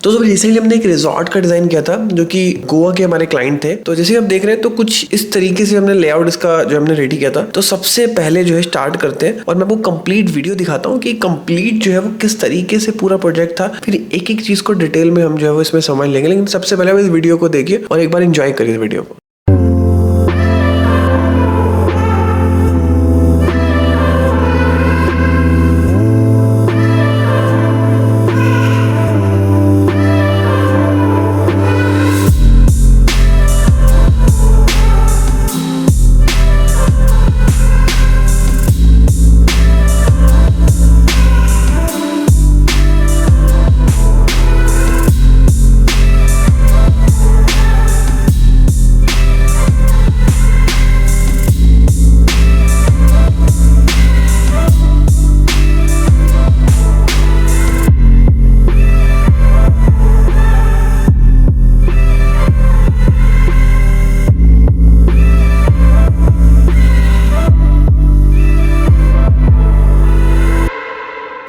तो रिसेंटली हमने एक रिजॉर्ट का डिजाइन किया था जो कि गोवा के हमारे क्लाइंट थे। तो जैसे आप देख रहे हैं तो कुछ इस तरीके से हमने लेआउट इसका जो हमने रेडी किया था। तो सबसे पहले जो है स्टार्ट करते हैं और मैं आपको कंप्लीट वीडियो दिखाता हूँ कि कंप्लीट जो है वो किस तरीके से पूरा प्रोजेक्ट था। फिर एक एक चीज को डिटेल में हम जो है वो इसमें समझ लेंगे, लेकिन सबसे पहले आप इस वीडियो को देखिए और एक बार एंजॉय करिए इस वीडियो को।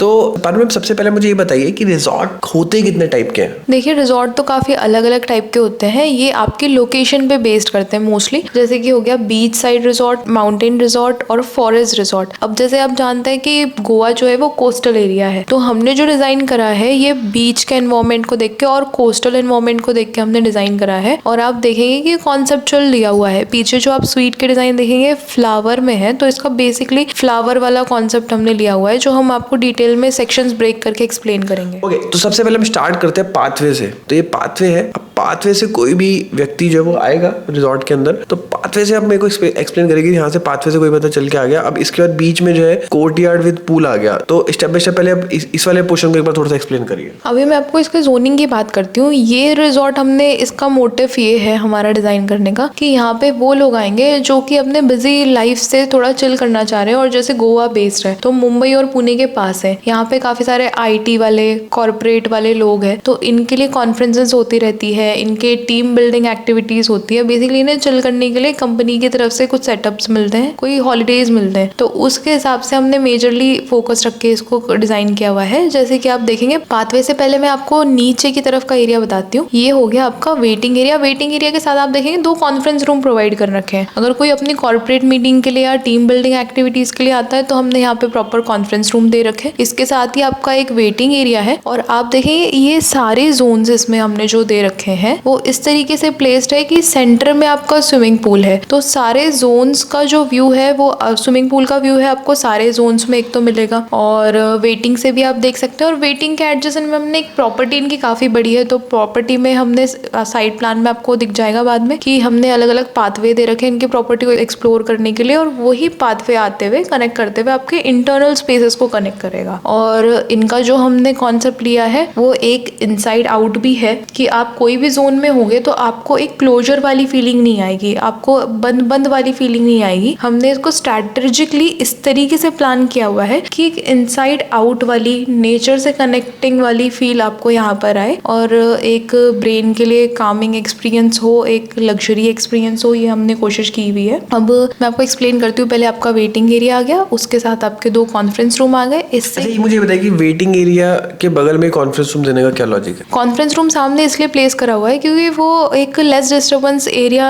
तो सबसे पहले मुझे ये बताइए कि रिजॉर्ट होते कितने टाइप के हैं? देखिए, रिजॉर्ट तो काफ़ी अलग अलग टाइप के होते हैं। ये आपकी लोकेशन पे बेस्ड करते हैं मोस्टली। जैसे कि हो गया beach side resort, mountain resort और फॉरेस्ट रिजॉर्ट। अब जैसे आप जानते हैं कि गोवा जो है वो कोस्टल एरिया है, तो हमने जो डिज़ाइन करा है ये बीच के एनवायरमेंट को देख के और कोस्टल एनवायरमेंट को देख के हमने डिज़ाइन करा है। और आप देखेंगे कि कॉन्सेप्चुअल लिया हुआ है। पीछे जो आप स्वीट के डिज़ाइन देखेंगे फ्लावर में है, तो इसका बेसिकली फ्लावर वाला कॉन्सेप्ट हमने लिया हुआ है, जो हम आपको डिटेल में सेक्शंस ब्रेक करके एक्सप्लेन करेंगे। ओके, तो सबसे पहले हम स्टार्ट करते हैं पाथवे से। तो ये पाथवे है। अब पाथवे से कोई भी व्यक्ति जो वो आएगा रिजॉर्ट के अंदर, तो पाथवे से आप मेरे को एक्सप्लेन करेगी यहाँ से पाथवे से कोई बंदा चल के आ गया। अब इसके बाद बीच में जो है कोर्टयार्ड विद पूल आ गया। तो स्टेप बाय स्टेप पहले आप इस वाले पोर्शन को एक बार थोड़ा सा एक्सप्लेन करिए। अभी मैं आपको इसके जोनिंग की बात करती हूँ। ये रिजॉर्ट हमने, इसका मोटिव ये है हमारा डिजाइन करने का कि यहाँ पे वो लोग आएंगे जो कि अपने बिजी लाइफ से थोड़ा चिल करना चाह रहे हैं। और जैसे गोवा बेस्ड है तो मुंबई और पुणे के पास है, यहाँ पे काफी सारे आईटी वाले, कॉर्पोरेट वाले लोग हैं, तो इनके लिए कॉन्फ्रेंसेस होती रहती है, इनके टीम बिल्डिंग एक्टिविटीज होती है। बेसिकली इन्हें चिल करने के लिए कंपनी की तरफ से कुछ सेटअप्स मिलते हैं, कोई हॉलीडेज मिलते हैं, तो उसके हिसाब से हमने मेजरली फोकस रख के इसको डिजाइन किया हुआ है। जैसे कि आप देखेंगे पाथवे से पहले मैं आपको नीचे की तरफ का एरिया बताती हूँ। ये हो गया आपका वेटिंग एरिया। वेटिंग एरिया के साथ आप देखेंगे 2 कॉन्फ्रेंस रूम प्रोवाइड कर रखे हैं। अगर कोई अपनी कॉर्पोरेट मीटिंग के लिए या टीम बिल्डिंग एक्टिविटीज के लिए आता है तो हमने यहाँ पे प्रॉपर कॉन्फ्रेंस रूम दे रखे हैं। इसके साथ ही आपका एक वेटिंग एरिया है। और आप देखेंगे ये सारे जोन्स इसमें हमने जो दे रखे हैं वो इस तरीके से प्लेस्ड है कि सेंटर में आपका स्विमिंग पूल है। तो सारे जोन्स का जो व्यू है वो स्विमिंग पूल का व्यू है, आपको सारे जोन्स में एक तो मिलेगा। और वेटिंग से भी आप देख सकते हैं। और वेटिंग के एडजेसेंट में हमने एक प्रॉपर्टी इनकी काफी बड़ी है, तो प्रॉपर्टी में हमने साइड प्लान में आपको दिख जाएगा बाद में कि हमने अलग अलग पाथवे दे रखे हैं इनकी प्रॉपर्टी को एक्सप्लोर करने के लिए। और वही पाथवे आते हुए कनेक्ट करते हुए आपके इंटरनल स्पेसेस को कनेक्ट करेगा। और इनका जो हमने कॉन्सेप्ट लिया है वो एक इनसाइड आउट भी है कि आप कोई भी जोन में होंगे तो आपको एक क्लोजर वाली फीलिंग नहीं आएगी, आपको बंद बंद वाली फीलिंग नहीं आएगी। हमने इसको स्ट्रैटेजिकली इस तरीके से प्लान किया हुआ है कि एक इनसाइड आउट वाली, नेचर से कनेक्टिंग वाली फील आपको यहाँ पर आए और एक ब्रेन के लिए कामिंग एक्सपीरियंस हो, एक लग्जरी एक्सपीरियंस हो, ये हमने कोशिश की हुई है। अब मैं आपको एक्सप्लेन करती हूँ। पहले आपका वेटिंग एरिया आ गया, उसके साथ आपके 2 कॉन्फ्रेंस रूम आ गए। इससे अच्छा, मुझे बताइए कि वेटिंग एरिया के बगल में कॉन्फ्रेंस रूम देने का क्या लॉजिक है? कॉन्फ्रेंस रूम सामने इसलिए प्लेस करा हुआ है क्योंकि वो एक लेस डिस्टर्बेंस एरिया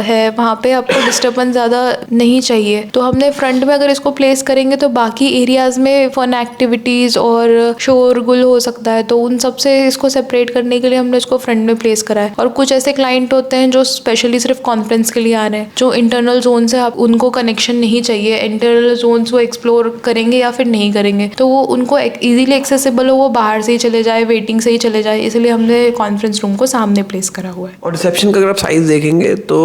है, वहाँ पे आपको डिस्टर्बेंस ज़्यादा नहीं चाहिए। तो हमने फ्रंट में अगर इसको प्लेस करेंगे तो बाकी एरियाज में फन एक्टिविटीज़ और शोरगुल हो सकता है, तो उन सब से इसको सेपरेट करने के लिए हमने इसको फ्रंट में प्लेस करा है। और कुछ ऐसे क्लाइंट होते हैं जो स्पेशली सिर्फ कॉन्फ्रेंस के लिए आ रहे हैं, जो इंटरनल जोन से उनको कनेक्शन नहीं चाहिए, इंटरनल जोन वो एक्सप्लोर करेंगे या फिर नहीं करेंगे, तो वो उनको इजीली एक्सेसिबल हो, वो बाहर से ही चले जाए, वेटिंग से ही चले जाए, इसलिए हमने कॉन्फ्रेंस रूम को सामने प्लेस करा हुआ है। और रिसेप्शन का अगर आप साइज देखेंगे तो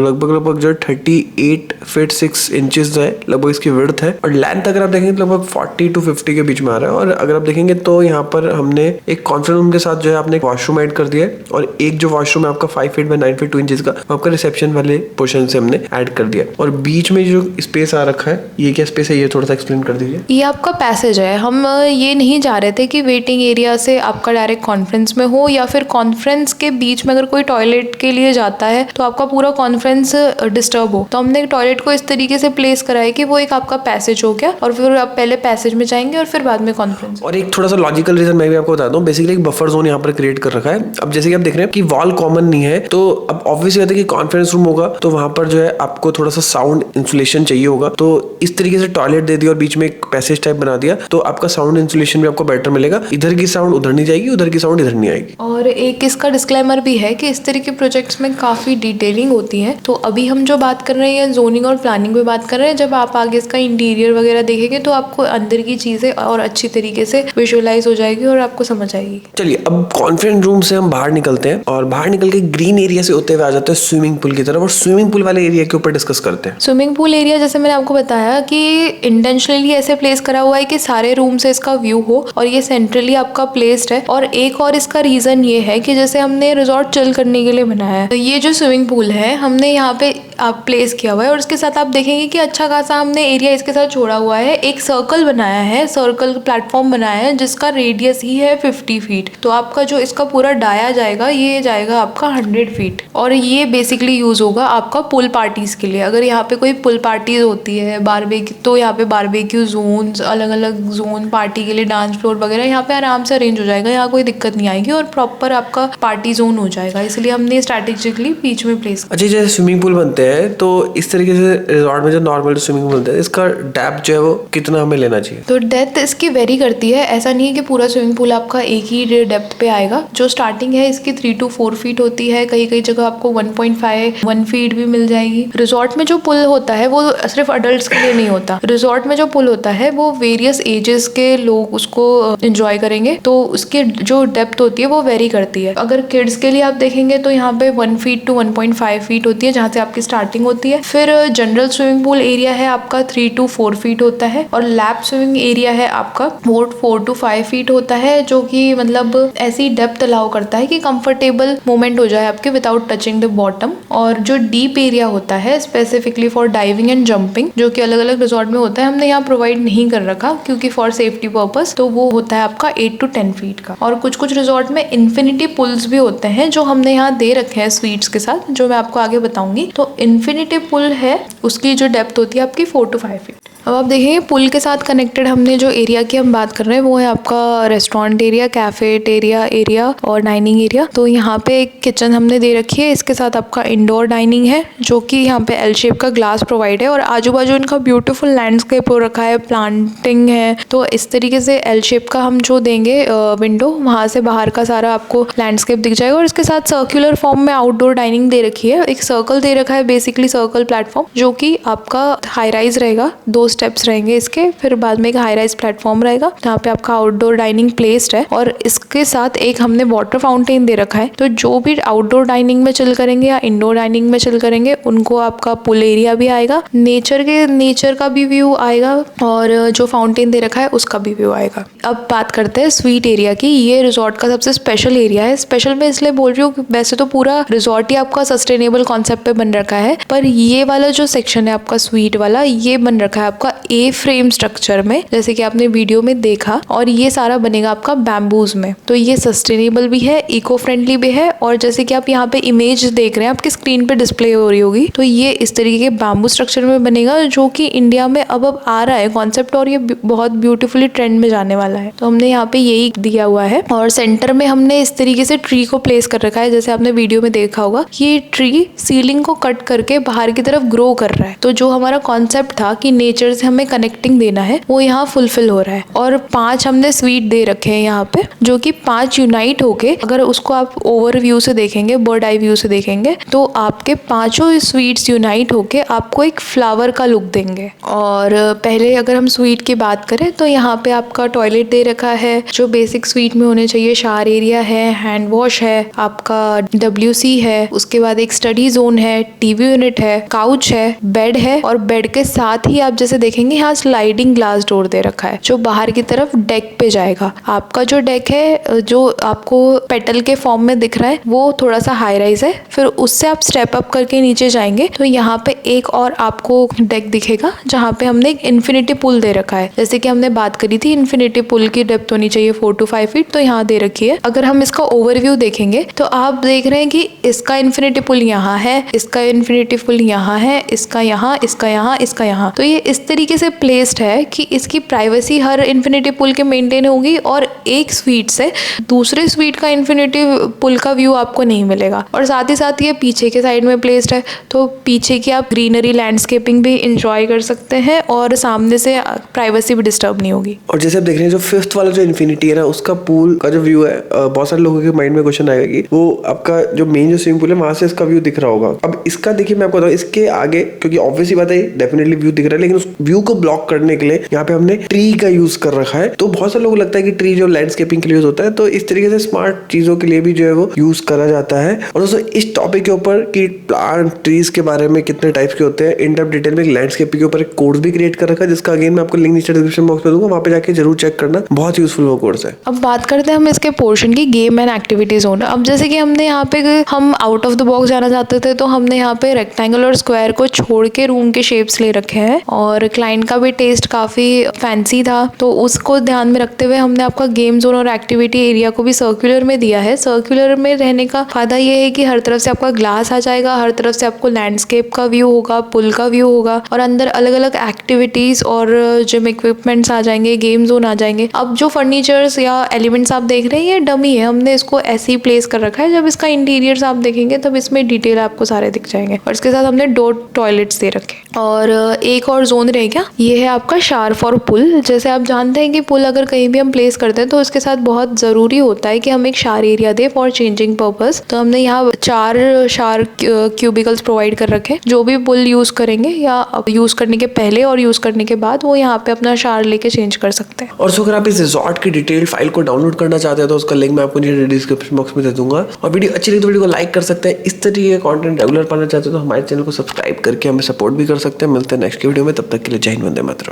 लगभग जो 38 फीट 6 इंचेस है लगभग इसकी विड्थ है। और लेंथ अगर आप देखेंगे तो लगभग 40 to 50 के बीच में आ रहा है। और अगर आप देखेंगे तो यहाँ पर हमने एक कॉन्फ्रेंस रूम के साथ जो है आपने एक वॉशरूम ऐड कर दिया है। और एक जो वॉशरूम है आपका 5 फीट बाय 9 फीट 2 इंचेस का, आपका रिसेप्शन वाले पोर्शन से हमने ऐड कर दिया। और बीच में जो स्पेस आ रखा है, ये क्या स्पेस है, ये थोड़ा सा एक्सप्लेन कर दीजिए। ये आपका पैसेज है। हम ये नहीं चाह रहे थे कि वेटिंग एरिया से आपका डायरेक्ट कॉन्फ्रेंस में हो या फिर कॉन्फ्रेंस कॉन्फ्रेंस के बीच में अगर कोई टॉयलेट के लिए जाता है तो आपका पूरा कॉन्फ्रेंस डिस्टर्ब हो, तो हमने टॉयलेट को इस तरीके से प्लेस करा है कि वो एक आपका पैसेज हो गया और फिर आप पहले पैसेज में जाएंगे और फिर बाद में कॉन्फ्रेंस। और एक थोड़ा सा लॉजिकल रीजन मैं भी आपको बताता हूँ। बेसिकली एक बफर जोन यहाँ पर क्रिएट कर रखा है। अब जैसे कि आप देख रहे हैं कि वॉल कॉमन नहीं है, तो अब ऑब्वियसली बात है कि कॉन्फ्रेंस रूम होगा तो वहां पर जो है आपको थोड़ा सा साउंड इंसुलेशन चाहिए होगा। तो इस तरीके से टॉयलेट दे दिया और बीच में एक पैसेज टाइप बना दिया, तो आपका साउंड इंसुलेशन भी आपको बेटर मिलेगा। इधर की साउंड उधर नहीं जाएगी, उधर की साउंड इधर नहीं आएगी। और एक इसका डिस्क्लेमर भी है कि इस तरह के प्रोजेक्ट्स में काफ़ी डिटेलिंग होती है। तो अभी हम जो बात कर रहे हैं जोनिंग और प्लानिंग पे बात कर रहे हैं, जब आप आगे इसका इंटीरियर वगैरह देखेंगे तो आपको अंदर की चीज़ें और अच्छी तरीके से विजुअलाइज हो जाएगी और आपको समझ आएगी। चलिए अब कॉन्फ्रेंस रूम से हम बाहर निकलते हैं और बाहर निकल के ग्रीन एरिया से होते हुए आ जाते हैं स्विमिंग पूल की तरफ, और स्विमिंग पूल वाले एरिया के ऊपर डिस्कस करते हैं। स्विमिंग पूल एरिया जैसे मैंने आपको बताया कि इंटेंशनली ऐसे प्लेस करा हुआ है कि सारे रूम से इसका व्यू हो और ये सेंट्रली आपका प्लेस्ड है। और एक और इसका रीजन ये है कि जैसे हमने रिजॉर्ट चिल करने के लिए बनाया है, तो ये जो स्विमिंग पूल है हमने यहाँ पे आप प्लेस किया हुआ है और उसके साथ आप देखेंगे कि अच्छा खासा हमने एरिया इसके साथ छोड़ा हुआ है। एक सर्कल बनाया है, सर्कल प्लेटफॉर्म बनाया है जिसका रेडियस ही है 50 फीट। तो आपका जो इसका पूरा डाया जाएगा ये जाएगा आपका 100 फीट, और ये बेसिकली यूज होगा आपका पूल पार्टीज के लिए। अगर यहाँ पे कोई पूल पार्टीज होती है बारबेक्यू, तो यहाँ पे बारबेक्यू जोन्स, अलग अलग जोन पार्टी के लिए, डांस फ्लोर वगैरह यहाँ पे आराम से अरेंज हो जाएगा। यहाँ कोई दिक्कत नहीं आएगी और प्रॉपर आपका पार्टी जोन हो जाएगा, इसलिए हमने स्ट्रेटेजिकली बीच में प्लेस। अच्छा, जैसे स्विमिंग पूल बनते हैं तो इस तरीके से रिजॉर्ट में जो नॉर्मल स्विमिंग पूल बनते हैं, इसका डेप्थ जो है वो कितना हमें लेना चाहिए? तो डेप्थ इसकी वेरी करती है, ऐसा नहीं है कि पूरा स्विमिंग पूल आपका एक ही डेप्थ पे आएगा। जो स्टार्टिंग है इसकी 3 to 4 फीट होती है, कई कई जगह आपको 1.5-1 फीट भी मिल जाएगी। रिजॉर्ट में जो पूल होता है वो सिर्फ अडल्ट्स के लिए नहीं होता। रिजॉर्ट में जो पूल होता है वो वेरियस एजेस के लोग उसको एंजॉय करेंगे, तो उसकी जो डेप्थ होती है वो वेरी करती है। अगर किड्स के लिए आप देखेंगे तो यहाँ पे 1 फीट to 1.5 फीट होती है जहाँ से आपकी स्टार्टिंग होती है। फिर जनरल स्विमिंग पूल एरिया है आपका 3 to 4 फीट होता है, और लैप स्विमिंग एरिया है आपका 4 to 5 फीट होता है, जो कि मतलब ऐसी डेप्थ अलाउ करता है कि कंफर्टेबल मूवमेंट हो जाए आपके विदाउट टचिंग द बॉटम। और जो डीप एरिया होता है specifically for diving and jumping, जो कि अलग अलग रिजॉर्ट में होता है, हमने यहाँ प्रोवाइड नहीं कर रखा क्योंकि फॉर सेफ्टी पर्पस, तो वो होता है आपका 8 to 10 फीट का। और कुछ कुछ रिजॉर्ट में इन्फिनिटी पुल्स भी होते हैं जो हमने यहाँ दे रखे हैं स्वीट्स के साथ, जो मैं आपको आगे बताऊंगी। तो इन्फिनिटी पुल है, उसकी जो डेप्थ होती है आपकी 4 to 5 फीट। अब आप देखेंगे पुल के साथ कनेक्टेड हमने जो एरिया की हम बात कर रहे हैं वो है आपका रेस्टोरेंट एरिया, कैफेटेरिया एरिया और डाइनिंग एरिया। तो यहाँ पे एक किचन हमने दे रखी है, इसके साथ आपका इंडोर डाइनिंग है जो कि यहाँ पे एल शेप का ग्लास प्रोवाइड है, और आजू बाजू इनका ब्यूटीफुल लैंडस्केप हो रखा है, प्लांटिंग है। तो इस तरीके से एल शेप का हम जो देंगे विंडो, वहाँ से बाहर का सारा आपको लैंडस्केप दिख जाएगा। और इसके साथ सर्कुलर फॉर्म में आउटडोर डाइनिंग दे रखी है, एक सर्कल दे रखा है, बेसिकली सर्कल प्लेटफॉर्म, जो कि आपका हाई राइज रहेगा। 2 स्टेप्स रहेंगे इसके, फिर बाद में एक हाई राइज प्लेटफॉर्म रहेगा जहाँ पे आपका आउटडोर डाइनिंग प्लेस्ड है। और इसके साथ एक हमने वाटर फाउंटेन दे रखा है, तो जो भी आउटडोर डाइनिंग में चिल करेंगे या इंडोर डाइनिंग में चिल करेंगे उनको आपका पूल एरिया भी आएगा, नेचर का भी व्यू आएगा, और जो फाउंटेन दे रखा है उसका भी व्यू आएगा। अब बात करते हैं स्वीट एरिया की। ये रिजॉर्ट का सबसे स्पेशल एरिया है। स्पेशल मैं इसलिए बोल रही हूँ, वैसे तो पूरा रिजॉर्ट ही आपका सस्टेनेबल कॉन्सेप्ट पे बन रखा है, पर ये वाला जो सेक्शन है आपका स्वीट वाला, ये बन रखा है आपका ए फ्रेम स्ट्रक्चर में, जैसे कि आपने वीडियो में देखा। और ये सारा बनेगा आपका बैम्बूज में, तो ये सस्टेनेबल भी है, इको फ्रेंडली भी है। और जैसे कि आप यहाँ पे इमेज देख रहे हैं, आपकी स्क्रीन पे डिस्प्ले हो रही होगी, तो ये इस तरीके के बैम्बू स्ट्रक्चर में बनेगा, जो कि इंडिया में अब आ रहा है कॉन्सेप्ट, और ये बहुत ब्यूटीफुली ट्रेंड में जाने वाला है। तो हमने यहाँ पे यही दिया हुआ है, और सेंटर में हमने इस तरीके से ट्री को प्लेस कर रखा है, जैसे आपने वीडियो में देखा होगा। ये ट्री सीलिंग को कट करके बाहर की तरफ ग्रो कर रहा है। तो जो हमारा कॉन्सेप्ट था कि नेचर से हमें कनेक्टिंग देना है, वो यहाँ फुलफिल हो रहा है। और 5 हमने स्वीट दे रखे हैं यहाँ पे, जो कि 5 यूनाइट होके, अगर उसको आप ओवरव्यू से देखेंगे, बर्ड आई व्यू से देखेंगे, तो आपके 5 स्वीट्स यूनाइट होके आपको एक फ्लावर का लुक देंगे। और पहले अगर हम स्वीट की बात करें तो यहाँ पे आपका टॉयलेट दे रखा है, जो बेसिक स्वीट में होने चाहिए। शावर एरिया है, हैंड वॉश है, आपका WC है, उसके बाद एक स्टडी जोन है, टीवी यूनिट है, काउच है, बेड है, और बेड के साथ ही आप जैसे से देखेंगे यहाँ स्लाइडिंग ग्लास डोर दे रखा है जो बाहर की तरफ डेक पे जाएगा। आपका जो डेक है जो आपको पेटल के फॉर्म में दिख रहा है वो थोड़ा सा हाई राइज है, फिर उससे आप स्टेप अप करके नीचे जाएंगे तो यहाँ पे एक और आपको डेक दिखेगा जहाँ पे हमने एक इन्फिनिटी पूल दे रखा है। जैसे कि हमने बात करी थी इन्फिनिटी पूल की डेप्थ होनी चाहिए 4 to 5 फीट, तो यहाँ दे रखी है। अगर हम इसका ओवरव्यू देखेंगे तो आप देख रहे हैं कि इसका इन्फिनिटी पूल यहाँ है, इसका इन्फिनिटी पूल यहाँ है, इसका यहाँ, इसका यहाँ, इसका यहाँ। तो ये इस तरीके से प्लेस्ड है कि इसकी प्राइवेसी हर इन्फिनिटी पूल के मेंटेन होगी और एक स्वीट से दूसरे स्वीट का इन्फिनिटी पूल का व्यू आपको नहीं मिलेगा। और साथ ही साथ ये पीछे के साइड में प्लेस्ड है तो पीछे की आप ग्रीनरी लैंडस्केपिंग भी इंजॉय कर सकते हैं और सामने से प्राइवेसी भी डिस्टर्ब नहीं होगी। और जैसे आप देख रहे हैं जो 5th वाला जो इन्फिनिटी है ना उसका पूल का जो व्यू है, बहुत सारे लोगों के माइंड में क्वेश्चन आएगा कि वो आपका जो मेन जो स्विमिंग पूल है वहां से इसका व्यू दिख रहा होगा। अब इसका देखिए मैं आपको बताऊं इसके आगे, क्योंकि ऑब्वियस ही बात है डेफिनेटली व्यू दिख रहा है, लेकिन उस व्यू को ब्लॉक करने के लिए यहाँ पे हमने ट्री का यूज कर रखा है। तो बहुत सारे लोगों को लगता है कि ट्री जो लैंडस्केपिंग के लिए यूज होता है, तो इस तरीके से स्मार्ट चीजों के लिए भी जो है वो यूज करा जाता है। और दोस्तों इस टॉपिक के ऊपर कि प्लांट ट्रीज के बारे में कितने टाइप्स के होते हैं इन डेप्थ डिटेल में लैंडस्केपिंग के ऊपर एक कोर्स भी क्रिएट कर रखा है, जिसका अगेन मैं आपको लिंक नीचे डिस्क्रिप्शन बॉक्स में दूंगा, वहां पे जाके जरूर चेक करना, बहुत यूजफुल वो कोर्स है। अब बात करते हैं हम इसके पोर्शन की, गेम एंड एक्टिविटी जोन। अब जैसे कि हमने यहाँ पे हम आउट ऑफ द बॉक्स जाना चाहते थे तो हमने यहाँ पे रेक्टेंगल और स्क्वायर को छोड़ के रूम के शेप्स ले रखे हैं और क्लाइंट का भी टेस्ट काफी फैंसी था तो उसको ध्यान में रखते हुए हमने आपका गेम जोन और एक्टिविटी एरिया को भी सर्कुलर में दिया है। सर्कुलर में रहने का फायदा ये है कि हर तरफ से आपका ग्लास आ जाएगा, हर तरफ से आपको लैंडस्केप का व्यू होगा, पुल का व्यू होगा और अंदर अलग अलग एक्टिविटीज और जिम इक्विपमेंट्स आ जाएंगे, गेम जोन आ जाएंगे। अब जो फर्नीचर्स या एलिमेंट्स आप देख रहे हैं ये डमी है, हमने इसको ऐसे ही प्लेस कर रखा है। जब इसका इंटीरियर्स आप देखेंगे तब इसमें डिटेल आपको सारे दिख जाएंगे और इसके साथ हमने 2 टॉयलेट्स दे रखे। और एक और जोन रह गया, ये है आपका शावर फॉर पुल। जैसे आप जानते हैं कि पुल अगर कहीं भी हम प्लेस करते हैं तो उसके साथ बहुत ज़रूरी होता है कि हम एक शावर एरिया दें फॉर चेंजिंग पर्पस। तो हमने यहाँ 4 शावर क्यूबिकल्स प्रोवाइड कर रखे, जो भी पुल यूज़ करेंगे या यूज़ करने के पहले और यूज़ करने के बाद वो यहाँ पे अपना शावर लेके चेंज कर सकते हैं। और सो अगर आप इस रिजॉर्ट की डिटेल फाइल को डाउनलोड करना चाहते हैं तो उसका लिंक मैं आपको नीचे डिस्क्रिप्शन बॉक्स में दे दूंगा। और वीडियो अच्छी लगी तो वीडियो को लाइक कर सकते हैं। इस तरीके का कंटेंट रेगुलर पाना चाहते हैं तो हमारे चैनल को सब्सक्राइब करके हमें सपोर्ट भी कर सकते हैं। मिलते हैं नेक्स्ट वीडियो में, तब तक के लिए जय हिंद, वंदे मातरम।